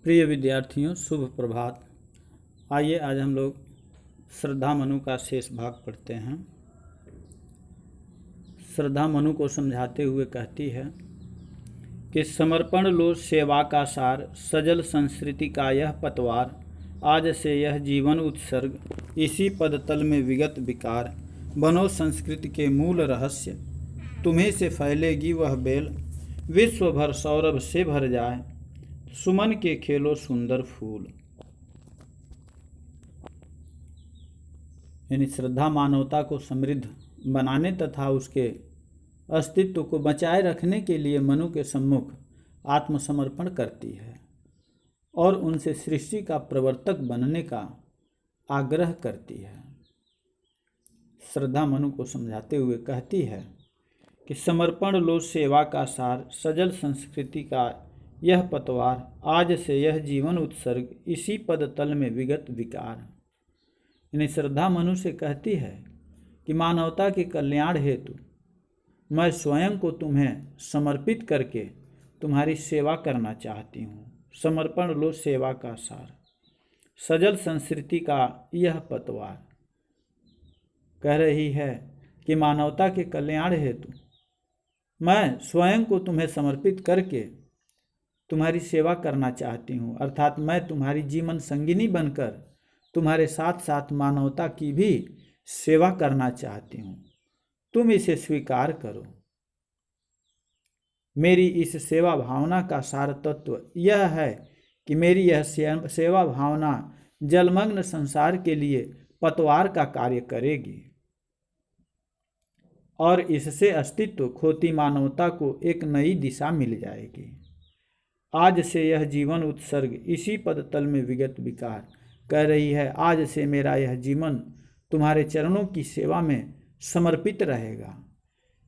प्रिय विद्यार्थियों, शुभ प्रभात। आइए आज हम लोग श्रद्धा मनु का शेष भाग पढ़ते हैं। श्रद्धा मनु को समझाते हुए कहती है कि समर्पण लो सेवा का सार, सजल संस्कृति का यह पतवार, आज से यह जीवन उत्सर्ग, इसी पदतल में विगत विकार, बनो संस्कृति के मूल रहस्य, तुम्हें से फैलेगी वह बेल, विश्व भर सौरभ से भर जाए, सुमन के खेलो सुंदर फूल। यानी श्रद्धा मानवता को समृद्ध बनाने तथा उसके अस्तित्व को बचाए रखने के लिए मनु के सम्मुख आत्मसमर्पण करती है और उनसे सृष्टि का प्रवर्तक बनने का आग्रह करती है। श्रद्धा मनु को समझाते हुए कहती है कि समर्पण लो सेवा का सार, सजल संस्कृति का यह पतवार, आज से यह जीवन उत्सर्ग, इसी पद तल में विगत विकार। यानी श्रद्धा मनु से कहती है कि मानवता के कल्याण हेतु मैं स्वयं को तुम्हें समर्पित करके तुम्हारी सेवा करना चाहती हूँ। समर्पण लो सेवा का सार, सजल संस्कृति का यह पतवार। कह रही है कि मानवता के कल्याण हेतु मैं स्वयं को तुम्हें समर्पित करके तुम्हारी सेवा करना चाहती हूँ, अर्थात मैं तुम्हारी जीवन संगिनी बनकर तुम्हारे साथ साथ मानवता की भी सेवा करना चाहती हूँ। तुम इसे स्वीकार करो। मेरी इस सेवा भावना का सार तत्व यह है कि मेरी यह सेवा भावना जलमग्न संसार के लिए पतवार का कार्य करेगी और इससे अस्तित्व खोती मानवता को एक नई दिशा मिल जाएगी। आज से यह जीवन उत्सर्ग, इसी पद तल में विगत विकार। कह रही है आज से मेरा यह जीवन तुम्हारे चरणों की सेवा में समर्पित रहेगा।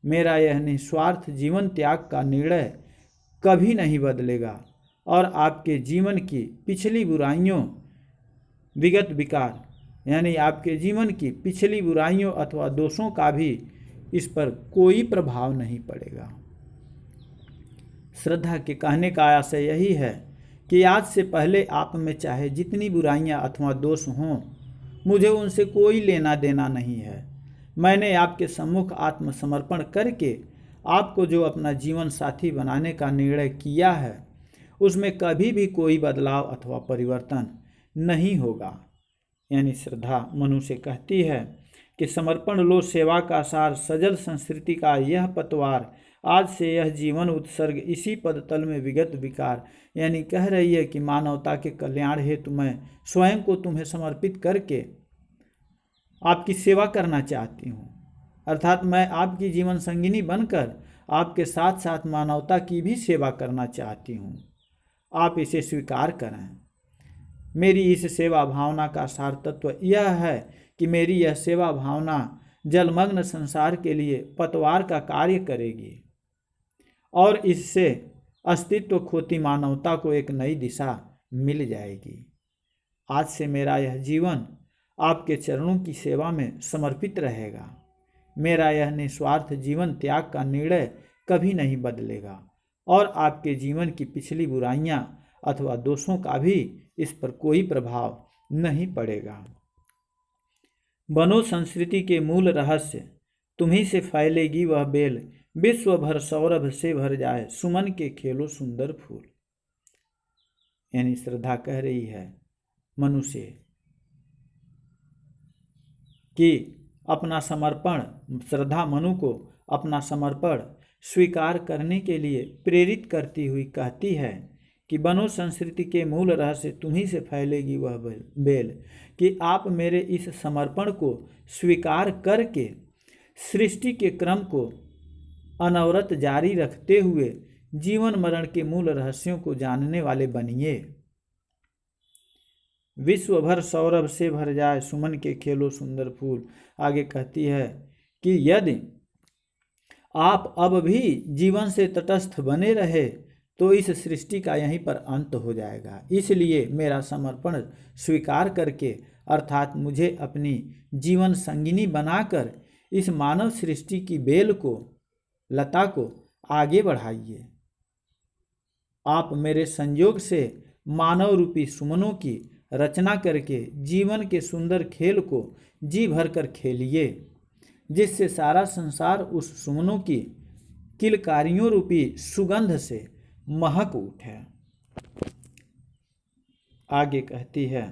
मेरा यह निस्वार्थ जीवन त्याग का निर्णय कभी नहीं बदलेगा और आपके जीवन की पिछली बुराइयों, विगत विकार यानी आपके जीवन की पिछली बुराइयों अथवा दोषों का भी इस पर कोई प्रभाव नहीं पड़ेगा। श्रद्धा के कहने का आशय यही है कि आज से पहले आप में चाहे जितनी बुराइयां अथवा दोष हों, मुझे उनसे कोई लेना देना नहीं है। मैंने आपके सम्मुख आत्मसमर्पण करके आपको जो अपना जीवन साथी बनाने का निर्णय किया है, उसमें कभी भी कोई बदलाव अथवा परिवर्तन नहीं होगा। यानी श्रद्धा मनु से कहती है कि समर्पण लो सेवा का सार, सजल संस्कृति का यह पतवार, आज से यह जीवन उत्सर्ग, इसी पद तल में विगत विकार। यानी कह रही है कि मानवता के कल्याण हेतु मैं स्वयं को तुम्हें समर्पित करके आपकी सेवा करना चाहती हूँ, अर्थात मैं आपकी जीवन संगिनी बनकर आपके साथ साथ मानवता की भी सेवा करना चाहती हूँ। आप इसे स्वीकार करें। मेरी इस सेवा भावना का सार तत्व यह है कि मेरी यह सेवा भावना जलमग्न संसार के लिए पतवार का कार्य करेगी और इससे अस्तित्व खोती मानवता को एक नई दिशा मिल जाएगी। आज से मेरा यह जीवन आपके चरणों की सेवा में समर्पित रहेगा। मेरा यह निस्वार्थ जीवन त्याग का निर्णय कभी नहीं बदलेगा और आपके जीवन की पिछली बुराइयां अथवा दोषों का भी इस पर कोई प्रभाव नहीं पड़ेगा। बनो संस्कृति के मूल रहस्य, तुम्ही से फैलेगी वह बेल, विश्व भर सौरभ से भर जाए, सुमन के खेलो सुंदर फूल। यानी श्रद्धा कह रही है मनु से कि अपना समर्पण, श्रद्धा मनु को अपना समर्पण स्वीकार करने के लिए प्रेरित करती हुई कहती है कि बनो संस्कृति के मूल रहस्य, तुम्ही से फैलेगी वह बेल, कि आप मेरे इस समर्पण को स्वीकार करके सृष्टि के क्रम को अनवरत जारी रखते हुए जीवन मरण के मूल रहस्यों को जानने वाले बनिए। विश्व भर सौरभ से भर जाए, सुमन के खेलो सुंदर फूल। आगे कहती है कि यदि आप अब भी जीवन से तटस्थ बने रहे तो इस सृष्टि का यहीं पर अंत हो जाएगा। इसलिए मेरा समर्पण स्वीकार करके, अर्थात मुझे अपनी जीवन संगिनी बनाकर इस मानव सृष्टि की बेल को, लता को आगे बढ़ाइए। आप मेरे संयोग से मानव रूपी सुमनों की रचना करके जीवन के सुंदर खेल को जी भर कर खेलिए, जिससे सारा संसार उस सुमनों की किलकारियों रूपी सुगंध से महक उठे। आगे कहती है,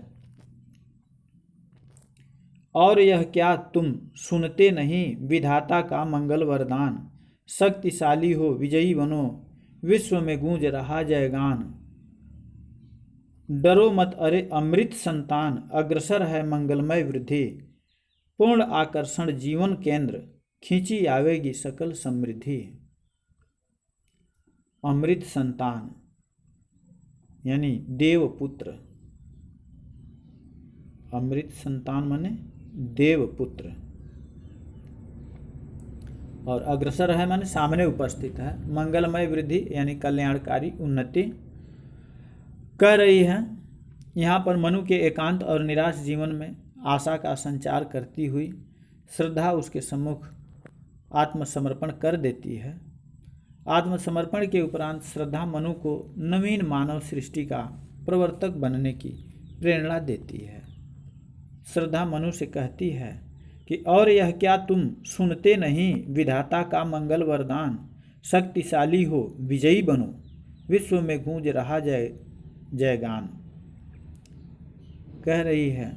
और यह क्या तुम सुनते नहीं विधाता का मंगल वरदान, शक्तिशाली हो विजयी बनो विश्व में गूंज रहा जयगान। डरो मत अरे अमृत संतान, अग्रसर है मंगलमय वृद्धि, पूर्ण आकर्षण जीवन केंद्र खींची आवेगी सकल समृद्धि। अमृत संतान यानी देवपुत्र, अमृत संतान माने देवपुत्र, और अग्रसर है माने सामने उपस्थित है, मंगलमय वृद्धि यानी कल्याणकारी उन्नति। कह रही है यहाँ पर मनु के एकांत और निराश जीवन में आशा का संचार करती हुई श्रद्धा उसके सम्मुख आत्मसमर्पण कर देती है। आत्मसमर्पण के उपरांत श्रद्धा मनु को नवीन मानव सृष्टि का प्रवर्तक बनने की प्रेरणा देती है। श्रद्धा मनु से कहती है कि और यह क्या तुम सुनते नहीं विधाता का मंगल वरदान, शक्तिशाली हो विजयी बनो विश्व में गूंज रहा जयगान। कह रही है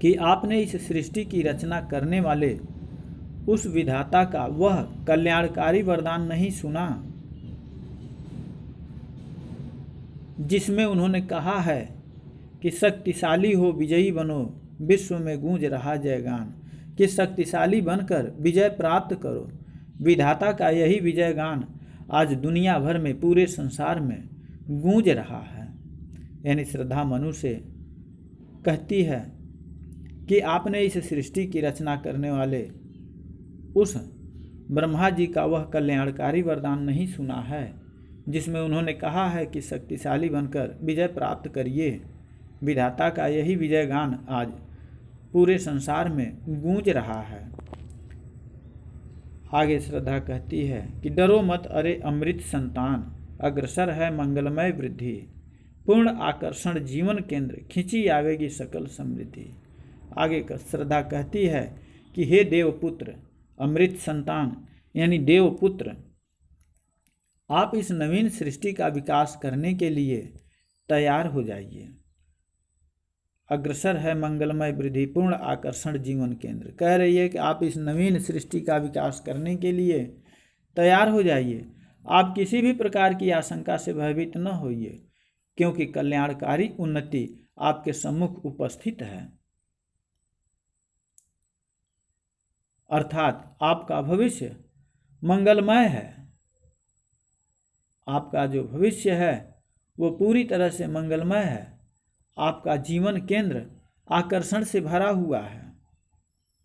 कि आपने इस सृष्टि की रचना करने वाले उस विधाता का वह कल्याणकारी वरदान नहीं सुना जिसमें उन्होंने कहा है कि शक्तिशाली हो विजयी बनो विश्व में गूंज रहा जयगान, कि शक्तिशाली बनकर विजय प्राप्त करो। विधाता का यही विजय गान आज दुनिया भर में पूरे संसार में गूंज रहा है। यानी श्रद्धा मनु से कहती है कि आपने इस सृष्टि की रचना करने वाले उस ब्रह्मा जी का वह कल्याणकारी वरदान नहीं सुना है जिसमें उन्होंने कहा है कि शक्तिशाली बनकर विजय प्राप्त करिए। विधाता का यही विजय गान आज पूरे संसार में गूंज रहा है। आगे श्रद्धा कहती है कि डरो मत अरे अमृत संतान, अग्रसर है मंगलमय वृद्धि, पूर्ण आकर्षण जीवन केंद्र खींची आवेगी सकल समृद्धि। आगे श्रद्धा कहती है कि हे देवपुत्र अमृत संतान यानी देवपुत्र, आप इस नवीन सृष्टि का विकास करने के लिए तैयार हो जाइए। अग्रसर है मंगलमय वृद्धि, पूर्ण आकर्षण जीवन केंद्र। कह रही है कि आप इस नवीन सृष्टि का विकास करने के लिए तैयार हो जाइए। आप किसी भी प्रकार की आशंका से भयभीत न होइए, क्योंकि कल्याणकारी उन्नति आपके सम्मुख उपस्थित है। अर्थात आपका भविष्य मंगलमय है। आपका जो भविष्य है वो पूरी तरह से मंगलमय है। आपका जीवन केंद्र आकर्षण से भरा हुआ है,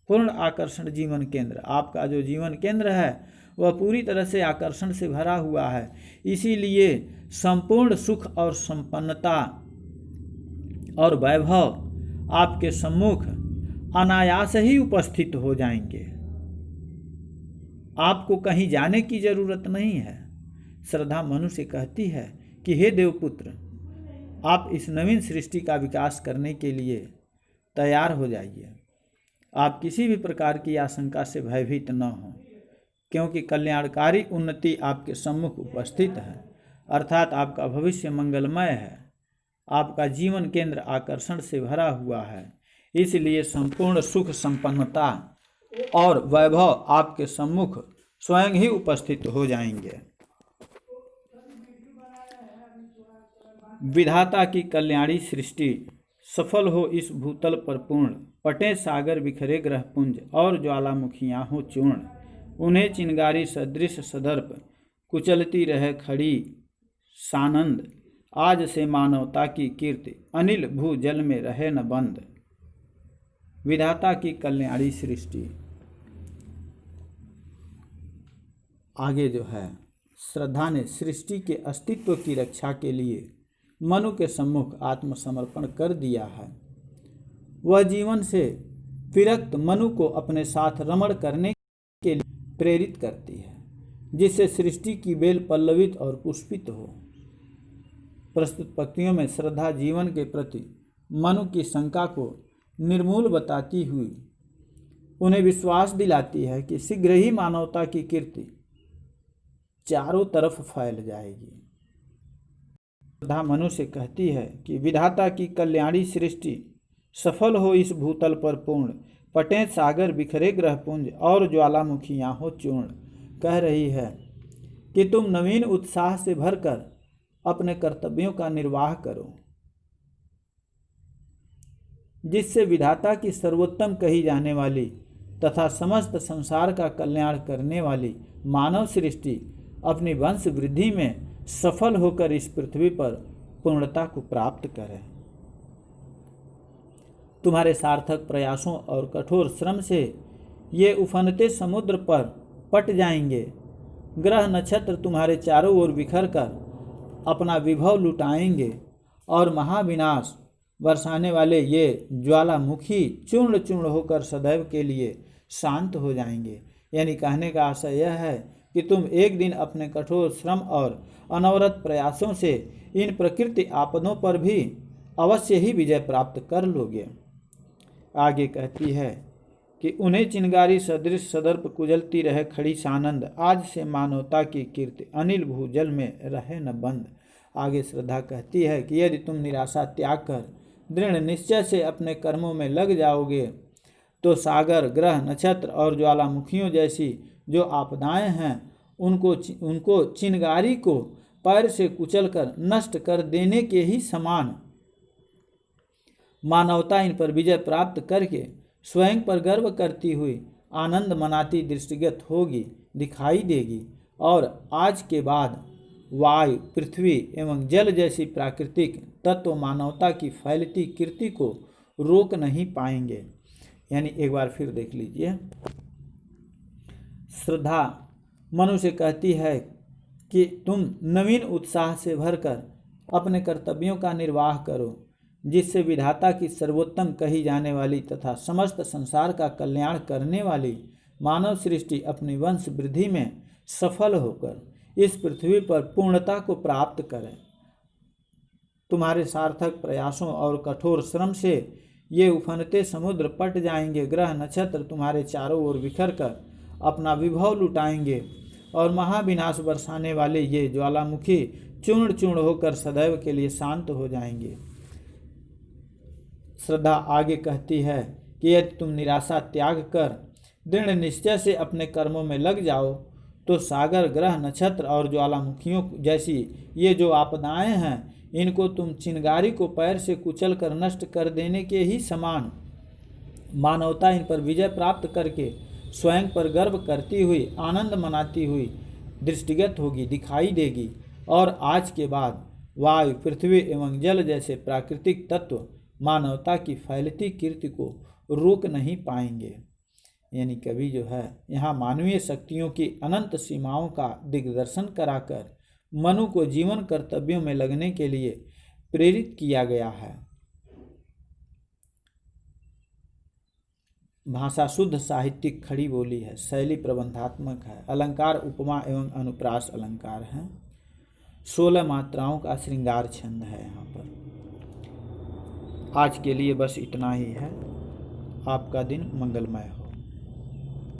पूर्ण आकर्षण जीवन केंद्र। आपका जो जीवन केंद्र है वह पूरी तरह से आकर्षण से भरा हुआ है। इसीलिए संपूर्ण सुख और संपन्नता और वैभव आपके सम्मुख अनायास ही उपस्थित हो जाएंगे। आपको कहीं जाने की जरूरत नहीं है। श्रद्धा मनु से कहती है कि हे देवपुत्र, आप इस नवीन सृष्टि का विकास करने के लिए तैयार हो जाइए। आप किसी भी प्रकार की आशंका से भयभीत न हों, क्योंकि कल्याणकारी उन्नति आपके सम्मुख उपस्थित है। अर्थात आपका भविष्य मंगलमय है। आपका जीवन केंद्र आकर्षण से भरा हुआ है। इसलिए संपूर्ण सुख संपन्नता और वैभव आपके सम्मुख स्वयं ही उपस्थित हो जाएंगे। विधाता की कल्याणी सृष्टि सफल हो इस भूतल पर पूर्ण, पटे सागर बिखरे ग्रह पुंज और ज्वालामुखियाँ हो चूर्ण, उन्हें चिंगारी सदृश सदर्प कुचलती रहे खड़ी सानंद, आज से मानवता की कीर्ति अनिल भू जल में रहे न बंद। विधाता की कल्याणी सृष्टि। आगे जो है श्रद्धा ने सृष्टि के अस्तित्व की रक्षा के लिए मनु के सम्मुख आत्मसमर्पण कर दिया है। वह जीवन से विरक्त मनु को अपने साथ रमण करने के लिए प्रेरित करती है, जिससे सृष्टि की बेल पल्लवित और पुष्पित हो। प्रस्तुत पंक्तियों में श्रद्धा जीवन के प्रति मनु की शंका को निर्मूल बताती हुई उन्हें विश्वास दिलाती है कि शीघ्र ही मानवता की कीर्ति चारों तरफ फैल जाएगी। श्रद्धा मनु से कहती है कि विधाता की कल्याणी सृष्टि सफल हो इस भूतल पर पूर्ण, पटें सागर बिखरे ग्रहपुंज और ज्वालामुखियाँ हो चूर्ण। कह रही है कि तुम नवीन उत्साह से भरकर अपने कर्तव्यों का निर्वाह करो, जिससे विधाता की सर्वोत्तम कही जाने वाली तथा समस्त संसार का कल्याण करने वाली मानव सृष्टि अपनी वंश वृद्धि में सफल होकर इस पृथ्वी पर पूर्णता को प्राप्त करे। तुम्हारे सार्थक प्रयासों और कठोर श्रम से ये उफनते समुद्र पर पट जाएंगे। ग्रह नक्षत्र तुम्हारे चारों ओर बिखर कर अपना विभव लुटाएंगे और महाविनाश बरसाने वाले ये ज्वालामुखी चूर्ण चूर्ण होकर सदैव के लिए शांत हो जाएंगे। यानी कहने का आशय यह है कि तुम एक दिन अपने कठोर श्रम और अनवरत प्रयासों से इन प्रकृति आपदों पर भी अवश्य ही विजय प्राप्त कर लोगे। आगे कहती है कि उन्हें चिंगारी सदृश सदर्प कुजलती रहे खड़ी सानंद, आज से मानवता की कीर्ति अनिल भूजल में रहे न बंद। आगे श्रद्धा कहती है कि यदि तुम निराशा त्याग कर दृढ़ निश्चय से अपने कर्मों में लग जाओगे तो सागर, ग्रह, नक्षत्र और ज्वालामुखियों जैसी जो आपदाएं हैं उनको चिंगारी को पैर से कुचलकर नष्ट कर देने के ही समान मानवता इन पर विजय प्राप्त करके स्वयं पर गर्व करती हुई आनंद मनाती दृष्टिगत होगी, दिखाई देगी और आज के बाद वायु, पृथ्वी एवं जल जैसी प्राकृतिक तत्व मानवता की फैलती कीर्ति को रोक नहीं पाएंगे। यानी एक बार फिर देख लीजिए, श्रद्धा मनु से कहती है कि तुम नवीन उत्साह से भरकर अपने कर्तव्यों का निर्वाह करो, जिससे विधाता की सर्वोत्तम कही जाने वाली तथा समस्त संसार का कल्याण करने वाली मानव सृष्टि अपनी वंश वृद्धि में सफल होकर इस पृथ्वी पर पूर्णता को प्राप्त करे। तुम्हारे सार्थक प्रयासों और कठोर श्रम से ये उफनते समुद्र पट जाएंगे। ग्रह नक्षत्र तुम्हारे चारों ओर बिखर कर अपना विभव लुटाएंगे और महाविनाश बरसाने वाले ये ज्वालामुखी चूर्ण चूर्ण होकर सदैव के लिए शांत हो जाएंगे। श्रद्धा आगे कहती है कि यदि तुम निराशा त्याग कर दृढ़ निश्चय से अपने कर्मों में लग जाओ तो सागर, ग्रह, नक्षत्र और ज्वालामुखियों जैसी ये जो आपदाएं हैं इनको तुम चिंगारी को पैर से कुचल कर नष्ट कर देने के ही समान मानवता इन पर विजय प्राप्त करके स्वयं पर गर्व करती हुई आनंद मनाती हुई दृष्टिगत होगी, दिखाई देगी और आज के बाद वायु, पृथ्वी एवं जल जैसे प्राकृतिक तत्व मानवता की फैलती कीर्ति को रोक नहीं पाएंगे। यानी कवि जो है यहाँ मानवीय शक्तियों की अनंत सीमाओं का दिग्दर्शन कराकर मनु को जीवन कर्तव्यों में लगने के लिए प्रेरित किया गया है। भाषा शुद्ध साहित्यिक खड़ी बोली है, शैली प्रबंधात्मक है, अलंकार उपमा एवं अनुप्रास अलंकार हैं, 16 मात्राओं का श्रृंगार छंद है। यहाँ पर आज के लिए बस इतना ही है। आपका दिन मंगलमय हो।